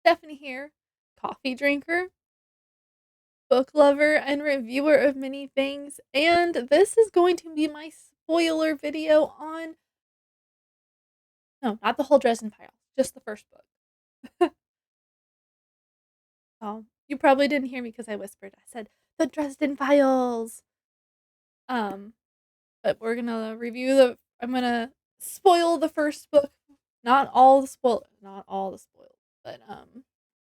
Stephanie here, coffee drinker, book lover, and reviewer of many things, and this is going to be my spoiler video on no, not the whole Dresden Files, just the first book. You probably didn't hear me because I whispered. I said the Dresden Files. Um, but I'm gonna spoil the first book. Not all the spoil, but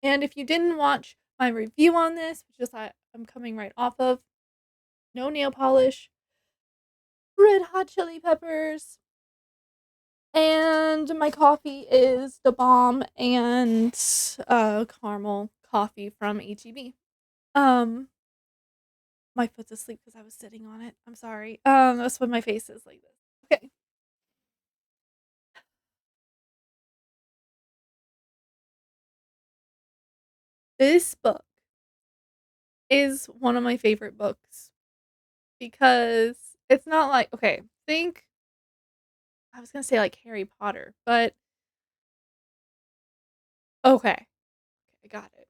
and if you didn't watch my review on this, which is I'm coming right off of, no nail polish, red hot chili peppers, and my coffee is the bomb and caramel coffee from HEB. Um, my foot's asleep because I was sitting on it. I'm sorry. That's why my face is like this. Okay. This book is one of my favorite books because it's not like, okay, think I was gonna say like Harry Potter, but okay, I got it.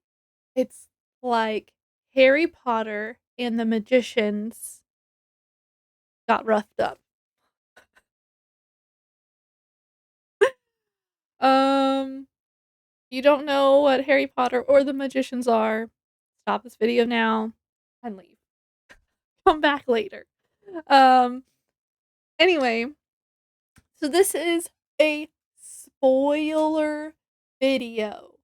It's like Harry Potter and the magicians got roughed up. Um, you don't know what Harry Potter or the magicians are, stop this video now and leave. Come back later. Um, anyway, so this is a spoiler video.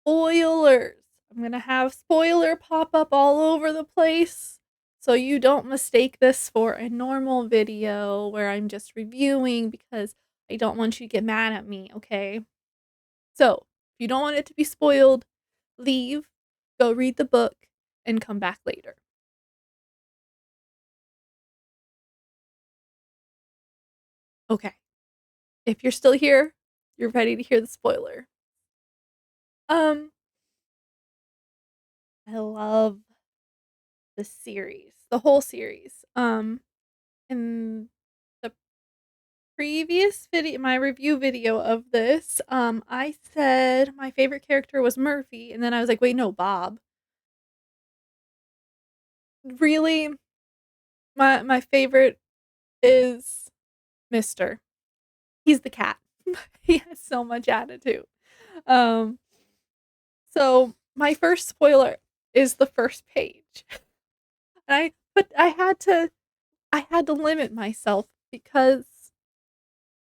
Spoilers. I'm gonna have spoiler pop up all over the place. So you don't mistake this for a normal video where I'm just reviewing because I don't want you to get mad at me, okay? So, if you don't want it to be spoiled, leave, go read the book, and come back later. Okay. If you're still here, you're ready to hear the spoiler. Um, I love the series, the whole series. In the previous video, my review video of this, I said my favorite character was Murphy, and then I was like, wait, no, Bob. Really, my favorite is Mister. He's the cat. He has so much attitude. Um, so my first spoiler is the first page. But I had to limit myself because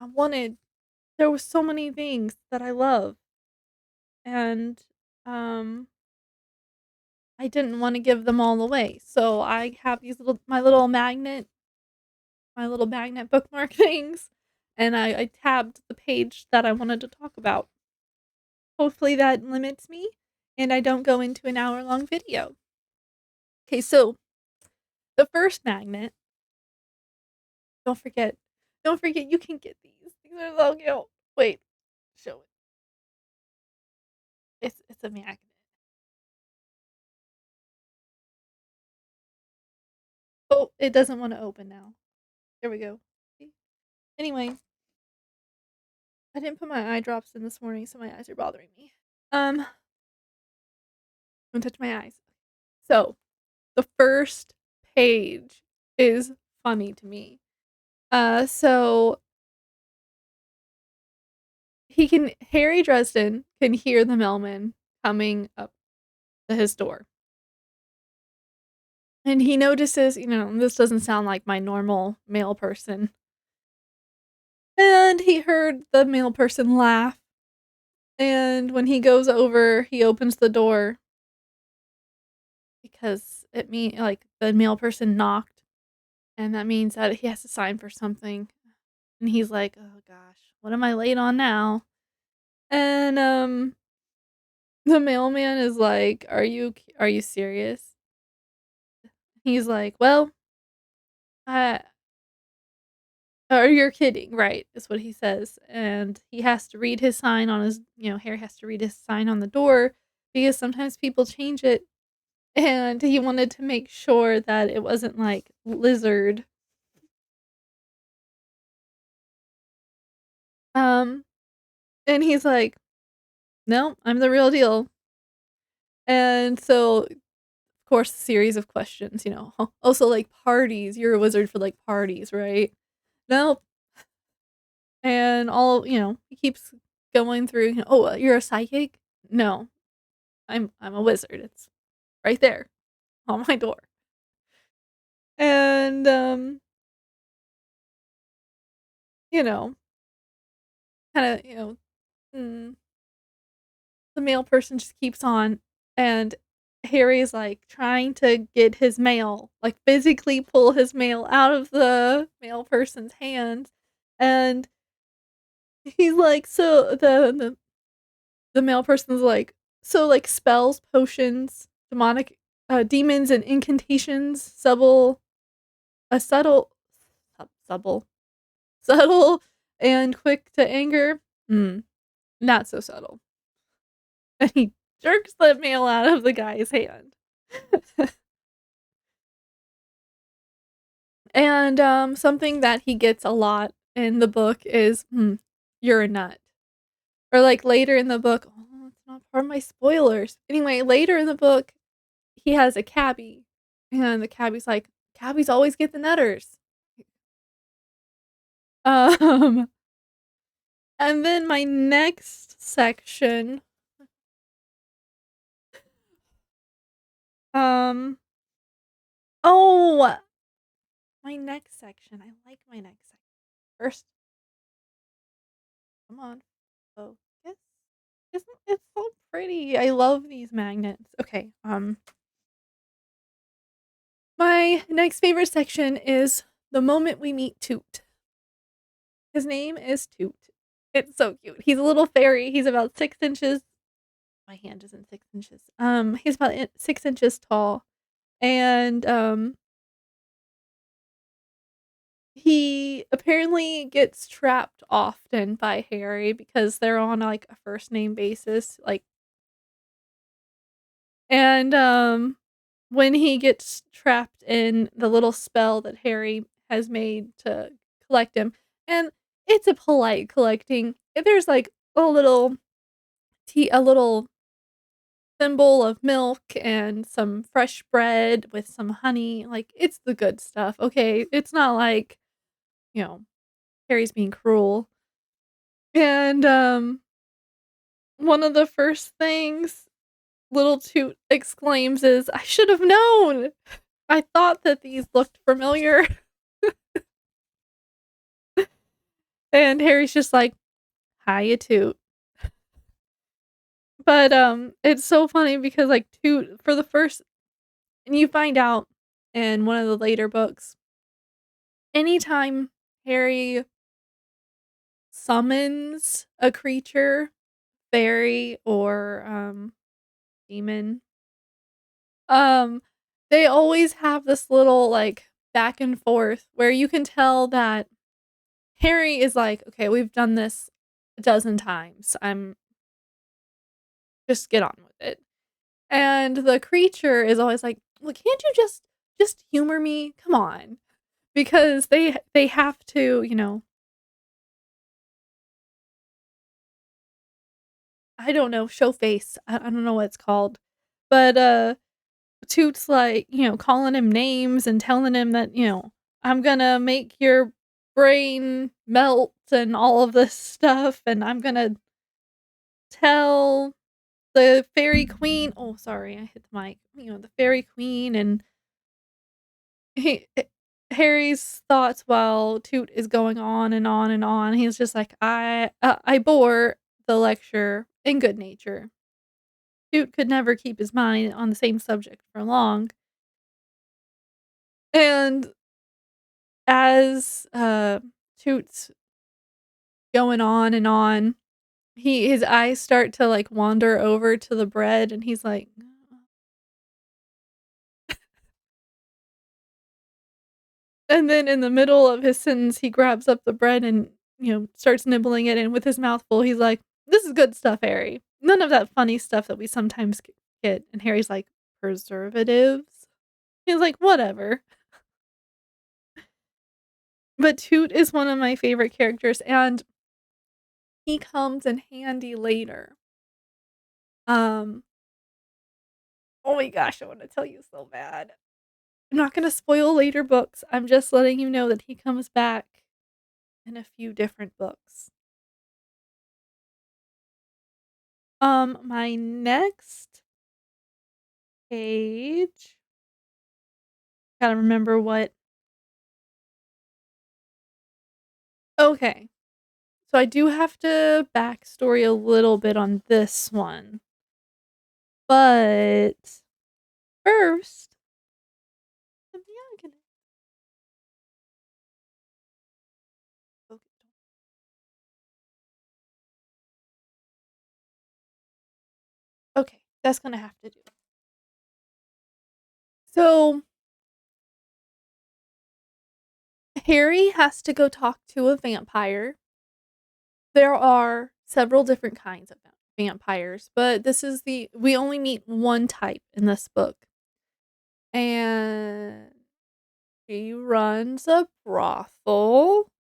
I wanted there was so many things that I love, and um I didn't want to give them all away. So I have these little magnet bookmark things, and I tabbed the page that I wanted to talk about. Hopefully that limits me and I don't go into an hour-long video. Okay, so the first magnet, don't forget, don't forget you can get these. These are so cute. Wait, show it. It's a magnet. Oh, it doesn't want to open now. There we go. See? Anyway, I didn't put my eye drops in this morning, so my eyes are bothering me. Don't touch my eyes. So, the first page is funny to me. So Harry Dresden can hear the mailman coming up to his door. And he notices, this doesn't sound like my normal mail person. And he heard the mail person laugh. And when he goes over, he opens the door because the mail person knocked, and that means that he has to sign for something. And he's like, "Oh gosh, what am I late on now?" And the mailman is like, "Are you serious?" He's like, "Well, uh, or you're kidding, right?" Is what he says. And he has to read his sign on Harry has to read his sign on the door because sometimes people change it. And he wanted to make sure that it wasn't like lizard. Um, and he's like, No, I'm the real deal." And so, of course, a series of questions, Also, like, parties, you're a wizard for, like, parties, right? "Nope." And he keeps going through, "Oh, you're a psychic?" "No, I'm a wizard, it's right there on my door." And, you know, kinda, mm, the male person just keeps on, and Harry's, like, trying to get his mail, like, physically pull his mail out of the male person's hands, and he's like, "So," the male person's like, "So, like, spells, potions, demonic, demons and incantations, subtle subtle subtle and quick to anger? Hmm, not so subtle." And he jerks the mail out of the guy's hand. And, something that he gets a lot in the book is, "You're a nut." Or, like, later in the book, it's not part of my spoilers. Anyway, later in the book, he has a cabbie, and the cabbie's like, "Cabbies always get the nutters." Um, and then my next section, um oh, my next section, I like my next section. First, come on, focus. Isn't it so pretty? I love these magnets. Okay, my next favorite section is the moment we meet Toot. His name is Toot. It's so cute. He's a little fairy. He's about 6 inches. My hand isn't 6 inches. He's about 6 inches tall, and, he apparently gets trapped often by Harry because they're on, like, a first name basis, like, and, when he gets trapped in the little spell that Harry has made to collect him, and it's a polite collecting. There's, like, a little thimble of milk and some fresh bread with some honey, like, it's the good stuff, okay? It's not like, you know, Harry's being cruel. And, one of the first things little Toot exclaims is, "I should have known! I thought that these looked familiar." And Harry's just like, "Hiya, Toot." But, it's so funny because, like, Toot for the first and you find out in one of the later books, anytime Harry summons a creature, fairy or, demon, um, they always have this little, like, back and forth where you can tell that Harry is like, "Okay, we've done this a dozen times. I'm just get on with it." And the creature is always like, "Well, can't you just humor me? Come on." Because they have to, I don't know, show face. I don't know what it's called. But, Toot's like, calling him names and telling him that, "I'm gonna make your brain melt and all of this stuff, and I'm gonna tell the fairy queen." Oh, sorry, I hit the mic. The fairy queen, and he Harry's thoughts while Toot is going on and on and on. He's just like, I bore the lecture in good nature." Toot could never keep his mind on the same subject for long, and as, Toot's going on and on, his eyes start to, like, wander over to the bread, and he's like, and then in the middle of his sentence, he grabs up the bread and, starts nibbling it, and with his mouth full, he's like, "This is good stuff, Harry. None of that funny stuff that we sometimes get." And Harry's like, "Preservatives?" He's like, "Whatever." But Toot is one of my favorite characters, and he comes in handy later. Um, oh my gosh, I wanna tell you so bad. I'm not gonna spoil later books, I'm just letting you know that he comes back in a few different books. My next page gotta remember what okay, so I do have to backstory a little bit on this one, but first, I'm gonna okay, okay, that's gonna have to do. So, Harry has to go talk to a vampire. There are several different kinds of vampires, but this is the we only meet one type in this book, and he runs a brothel.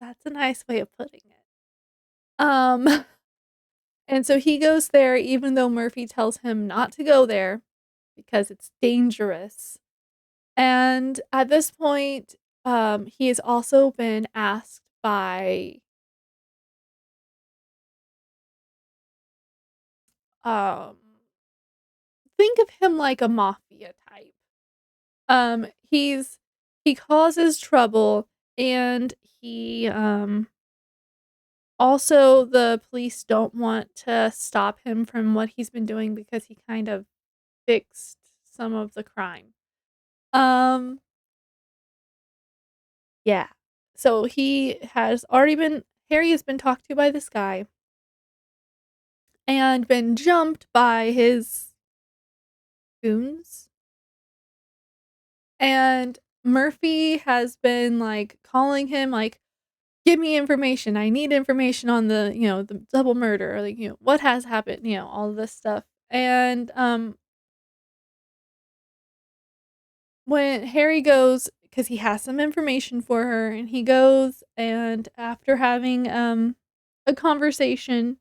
That's a nice way of putting it. Um, and so he goes there even though Murphy tells him not to go there because it's dangerous. And at this point, he has also been asked by um think of him like a mafia type. He causes trouble and he also the police don't want to stop him from what he's been doing because he kind of fixed some of the crime. Um yeah. So he has already been Harry has been talked to by this guy and been jumped by his goons. And Murphy has been like calling him like give me information. I need information on the double murder, or like, what has happened, all of this stuff. And when Harry goes cuz he has some information for her and he goes and after having a conversation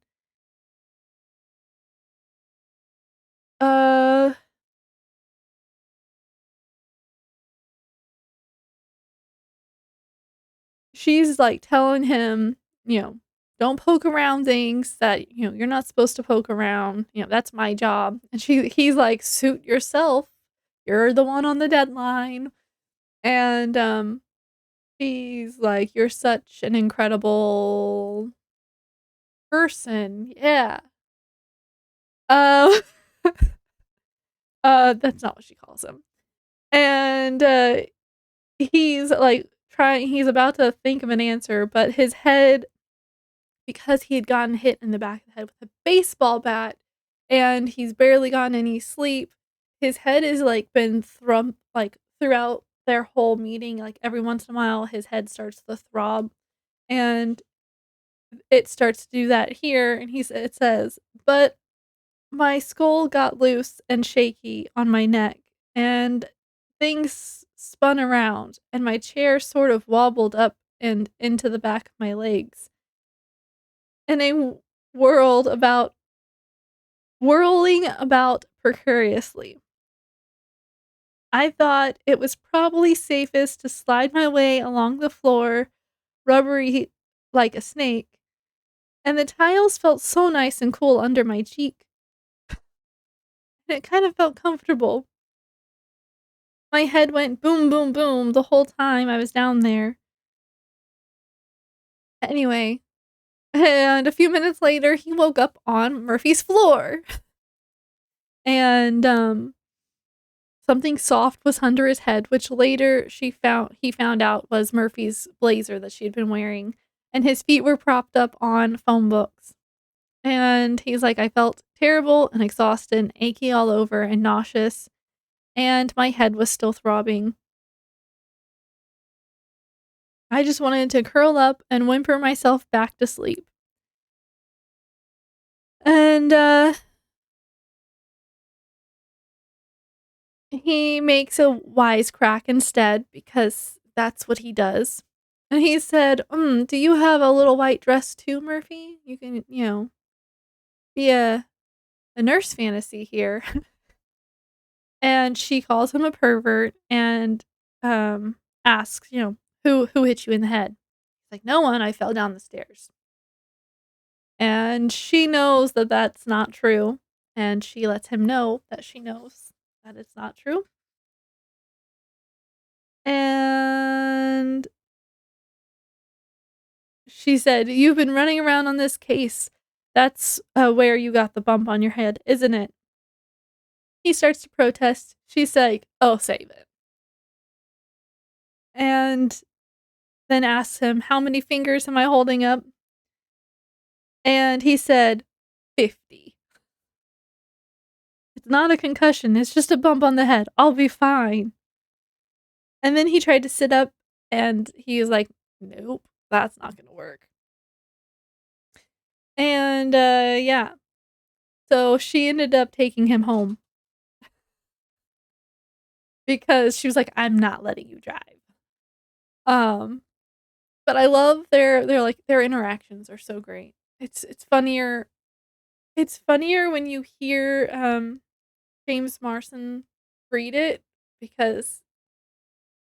uh she's like telling him, don't poke around things that, you're not supposed to poke around. That's my job. And he's like, suit yourself. You're the one on the deadline. And she's like, you're such an incredible person. Yeah. Um that's not what she calls him. And he's like he's about to think of an answer, but his head because he had gotten hit in the back of the head with a baseball bat and he's barely gotten any sleep, his head is like been like throughout their whole meeting, like every once in a while his head starts to throb and it starts to do that here and it says, "But my skull got loose and shaky on my neck and things spun around and my chair sort of wobbled up and into the back of my legs." And they whirled about whirling about precariously. I thought it was probably safest to slide my way along the floor, rubbery like a snake, and the tiles felt so nice and cool under my cheek, and it kind of felt comfortable. My head went boom, boom, boom the whole time I was down there. Anyway, and a few minutes later, he woke up on Murphy's floor, and something soft was under his head, which later he found out was Murphy's blazer that she had been wearing, and his feet were propped up on phone books. And he's like, I felt terrible and exhausted and achy all over and nauseous, and my head was still throbbing. I just wanted to curl up and whimper myself back to sleep. And he makes a wisecrack instead because that's what he does. And he said, do you have a little white dress too, Murphy? You can. be a nurse fantasy here, and she calls him a pervert and, asks, "Who hit you in the head?" He's like, "No one, I fell down the stairs." And she knows that that's not true, and she lets him know that she knows that it's not true. And she said, "You've been running around on this case. That's, where you got the bump on your head, isn't it?" He starts to protest. She's like, "Oh, save it." And then asks him, "How many fingers am I holding up?" And he said, 50. "It's not a concussion, it's just a bump on the head. I'll be fine." And then he tried to sit up, and he was like, "Nope, that's not gonna work." And, yeah. So she ended up taking him home because she was like, "I'm not letting you drive." Um, but I love their interactions are so great. It's funnier when you hear, James Marsden read it because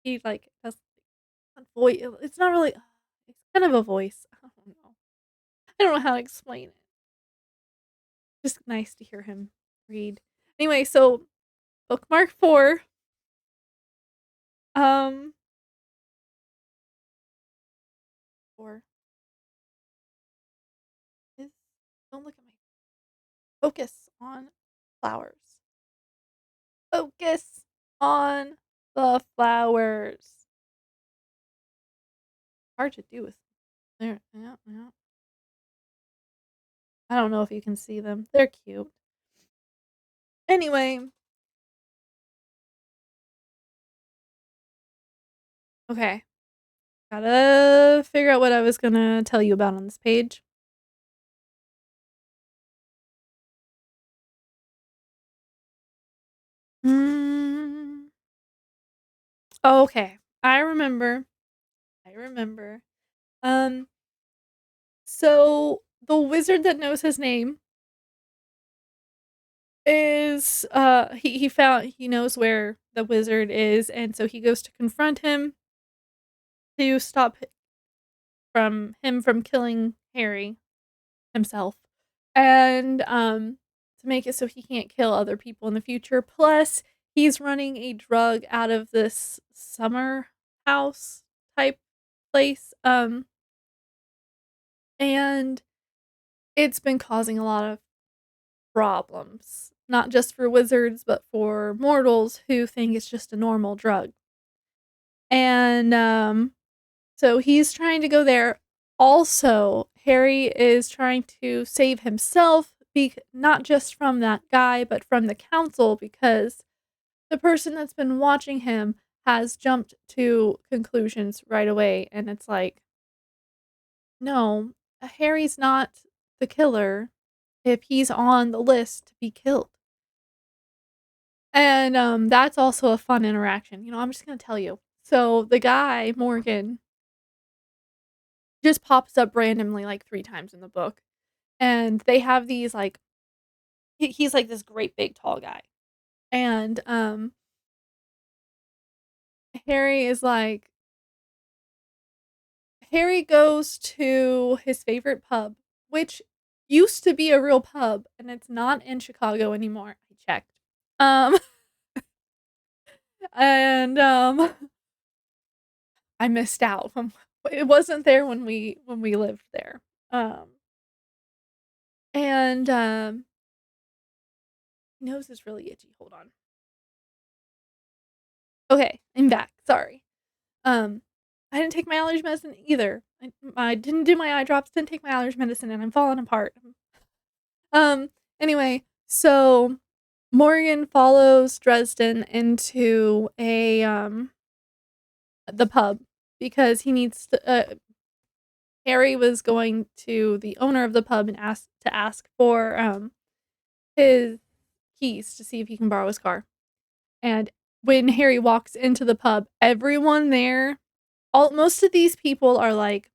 he, like, has a it's not really it's kind of a voice. I don't know. I don't know how to explain it. Just nice to hear him read. Anyway, so bookmark 4, um, 4 is don't look at my focus on flowers. Focus on the flowers. Hard to do with there. Yeah, yeah. I don't know if you can see them. They're cute. Anyway, okay. Gotta figure out what I was gonna tell you about on this page. Mm, okay. I remember. Um, so the wizard that knows his name is he knows where the wizard is, and so he goes to confront him to stop from killing Harry himself, and to make it so he can't kill other people in the future. Plus, he's running a drug out of this summer house type place, and it's been causing a lot of problems, not just for wizards, but for mortals who think it's just a normal drug. And so he's trying to go there. Also, Harry is trying to save himself, not just from that guy, but from the council, because the person that's been watching him has jumped to conclusions right away. And it's like, no, Harry's not the killer if he's on the list to be killed. And that's also a fun interaction. I'm just going to tell you. So the guy, Morgan, just pops up randomly like 3 times in the book, and they have these, like he's, like, this great big tall guy, and, Harry is like Harry goes to his favorite pub, which used to be a real pub, and it's not in Chicago anymore, I checked, um, and, I missed out, it wasn't there when we lived there, um, and, my nose is really itchy, hold on. Okay, I'm back, sorry. Um, I didn't take my allergy medicine either. I didn't do my eye drops, didn't take my allergy medicine, and I'm falling apart. Um, anyway, so Morgan follows Dresden into the pub because he needs Harry was going to the owner of the pub and ask for, his keys to see if he can borrow his car. And when Harry walks into the pub, everyone there all most of these people are like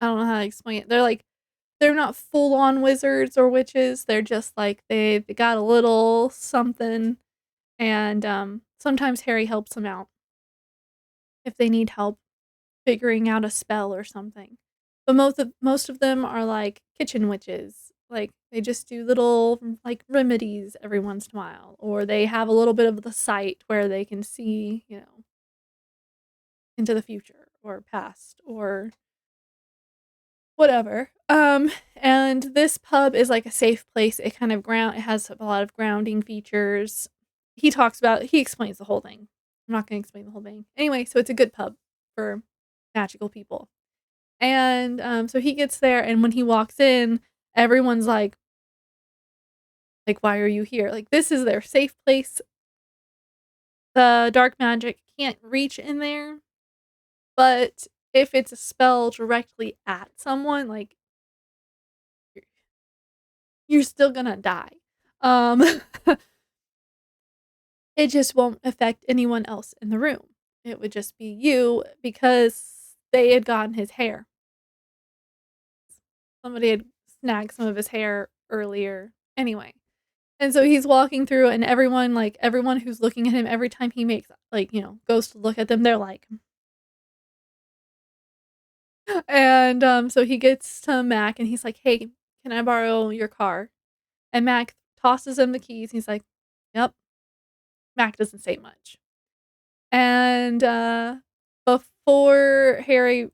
I don't know how to explain it. They're like they're not full on wizards or witches, they're just, like, they got a little something, and, sometimes Harry helps them out if they need help figuring out a spell or something. But most of them are, like, kitchen witches, like, they just do little, like, remedies every once in a while, or they have a little bit of the sight where they can see, into the future or past or whatever. And this pub is like a safe place. It has a lot of grounding features. He explains the whole thing. I'm not gonna explain the whole thing. Anyway, so it's a good pub for magical people. And so he gets there and when he walks in, everyone's like, why are you here? Like this is their safe place. The dark magic can't reach in there, but if it's a spell directly at someone, like you're still gonna die. Um, it just won't affect anyone else in the room. It would just be you because they had gotten his hair. Somebody had snagged some of his hair earlier. Anyway. And so he's walking through and everyone who's looking at him every time he makes goes to look at them, they're like and so he gets to Mac and he's like, "Hey, can I borrow your car?" And Mac tosses him the keys. He's like, "Yep." Mac doesn't say much. And, before Harry,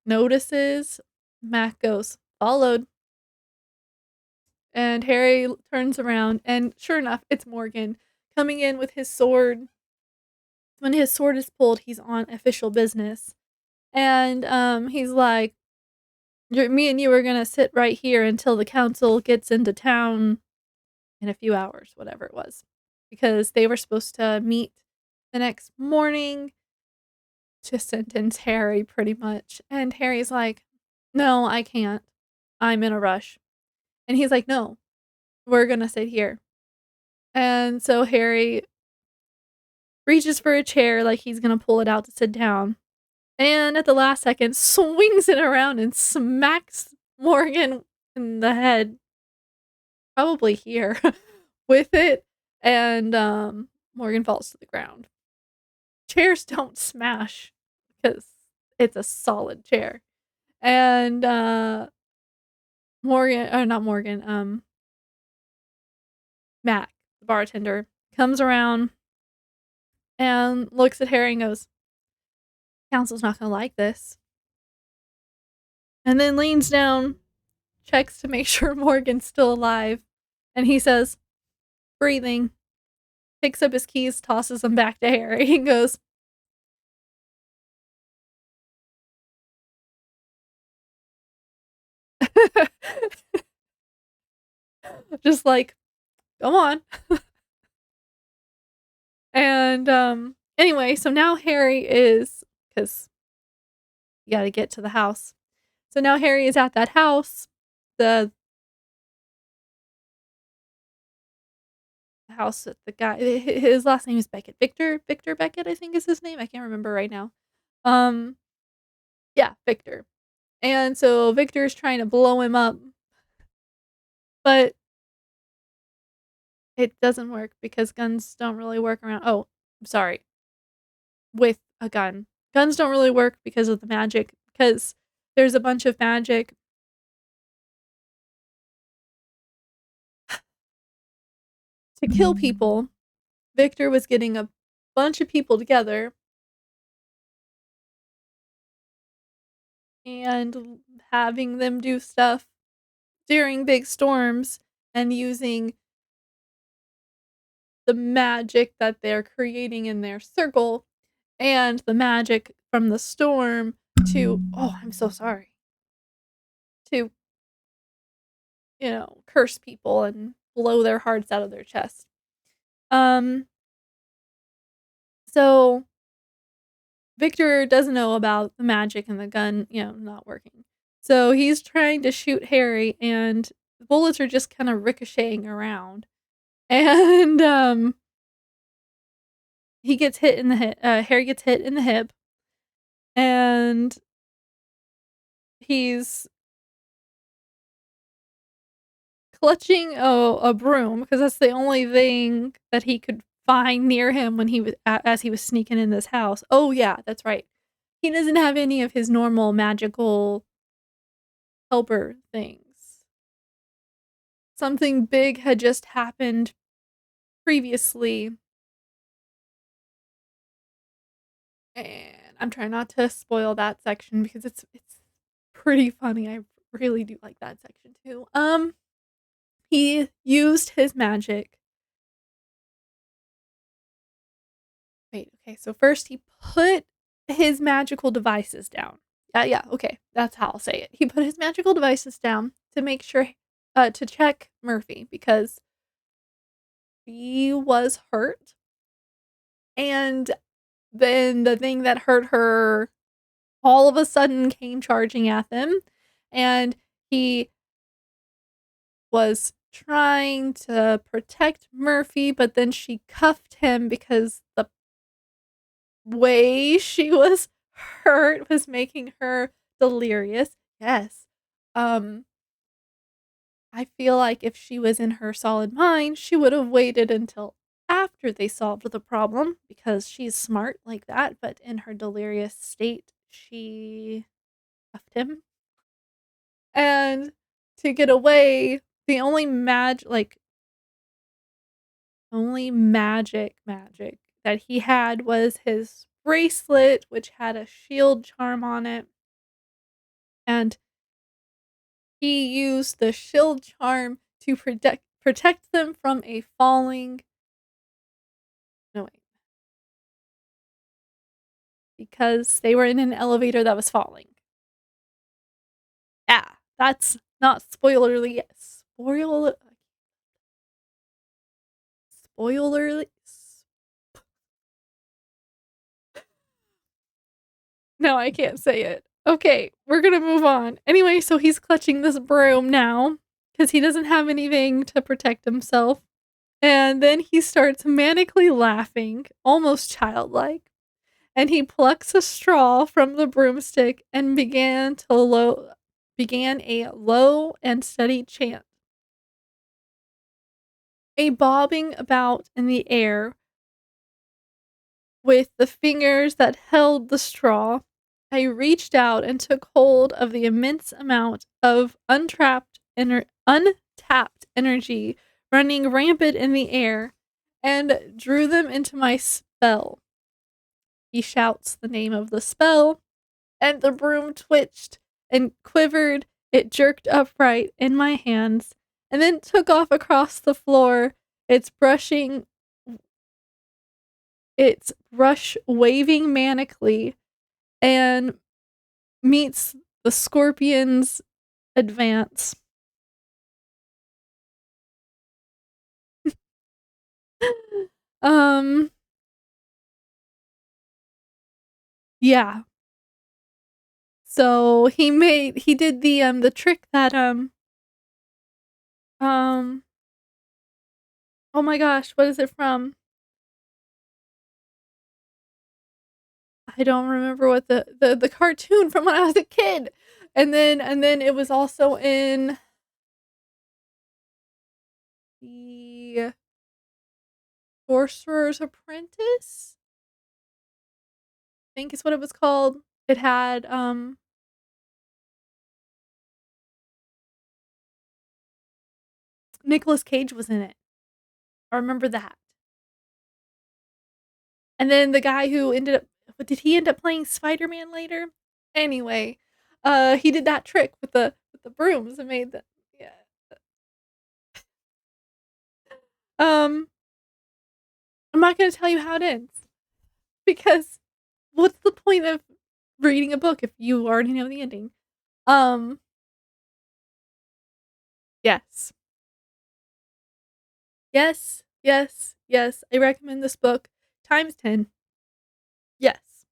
notices, Mac goes, "Followed." And Harry turns around, and sure enough, it's Morgan coming in with his sword. When his sword is pulled, he's on official business. And, he's like, Me and you are gonna sit right here until the council gets into town in a few hours," whatever it was. Because they were supposed to meet the next morning to sentence Harry pretty much, and Harry's like, "No, I can't. I'm in a rush." And he's like, "No, we're gonna sit here." And so Harry reaches for a chair like he's gonna pull it out to sit down, and at the last second, swings it around and smacks Morgan in the head, probably here, with it, and, Morgan falls to the ground. Chairs don't smash because it's a solid chair. And, not Morgan, Mac, the bartender, comes around and looks at Harry and goes, "Council's not gonna like this." And then leans down, checks to make sure Morgan's still alive, and he says, "Breathing," picks up his keys, tosses them back to Harry, and goes, just like, "Go on." And, anyway, so now Harry is, because you gotta get to the house. So now Harry is at that house, the house that the guy his last name is Beckett. Victor Beckett, I think is his name. I can't remember right now. Um, yeah, Victor. And so Victor's trying to blow him up, but it doesn't work because guns don't really work around. Oh, I'm sorry. With a gun. Guns don't really work because of the magic, because there's a bunch of magic to kill people. Victor was getting a bunch of people together and having them do stuff during big storms and using the magic that they're creating in their circle and the magic from the storm to I'm so sorry, to, curse people and blow their hearts out of their chest. Um, so Victor doesn't know about the magic and the gun, not working. So he's trying to shoot Harry and the bullets are just kind of ricocheting around. And he gets hit in the hip. Harry gets hit in the hip, and he's clutching a broom because that's the only thing that he could find near him when he was as he was sneaking in this house. Oh, yeah, that's right. He doesn't have any of his normal magical helper things. Something big had just happened previously, and I'm trying not to spoil that section because it's pretty funny. I really do like that section too. He used his magic. Wait, okay, so first he put his magical devices down. Yeah, okay, that's how I'll say it. He put his magical devices down to make sure, to check Murphy because she was hurt, and then the thing that hurt her all of a sudden came charging at them, and he was trying to protect Murphy, but then she cuffed him because the way she was hurt was making her delirious. Yes. Um, I feel like if she was in her solid mind, she would have waited until after they solved the problem because she's smart like that, but in her delirious state, she cuffed him. And to get away, the only magic that he had was his bracelet, which had a shield charm on it, and he used the shield charm to protect them from a falling no, wait, because they were in an elevator that was falling. Yeah, that's not spoilerly. Spoilerly. No, I can't say it. Okay, we're gonna move on. Anyway, so he's clutching this broom now because he doesn't have anything to protect himself. And then he starts manically laughing, almost childlike. And he plucks a straw from the broomstick and began a low and steady chant. A bobbing about in the air with the fingers that held the straw, I reached out and took hold of the immense amount of untapped energy running rampant in the air and drew them into my spell. He shouts the name of the spell, and the broom twitched and quivered. It jerked upright in my hands and then took off across the floor, its brush waving manically and meets the scorpion's advance. um yeah. So he did the trick that um oh my gosh, what is it from? I don't remember what the cartoon from when I was a kid. And then it was also in the Sorcerer's Apprentice, I think is what it was called. It had, Nicolas Cage was in it. I remember that. And then the guy who ended up did he end up playing Spider-Man later? Anyway, he did that trick with the brooms and made the yeah. Um, I'm not gonna tell you how it ends because what's the point of reading a book if you already know the ending? Um, yes. Yes, yes, yes, I recommend this book times 10. Yes.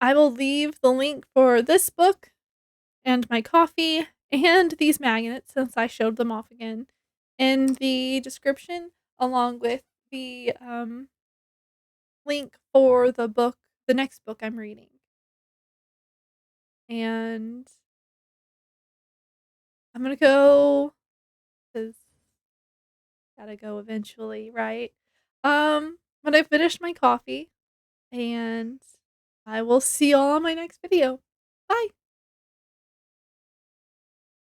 I will leave the link for this book and my coffee and these magnets since I showed them off again in the description along with the link for the next book I'm reading. And I'm gonna go 'cause gotta go eventually, right? But I finished my coffee, and I will see y'all on my next video. Bye.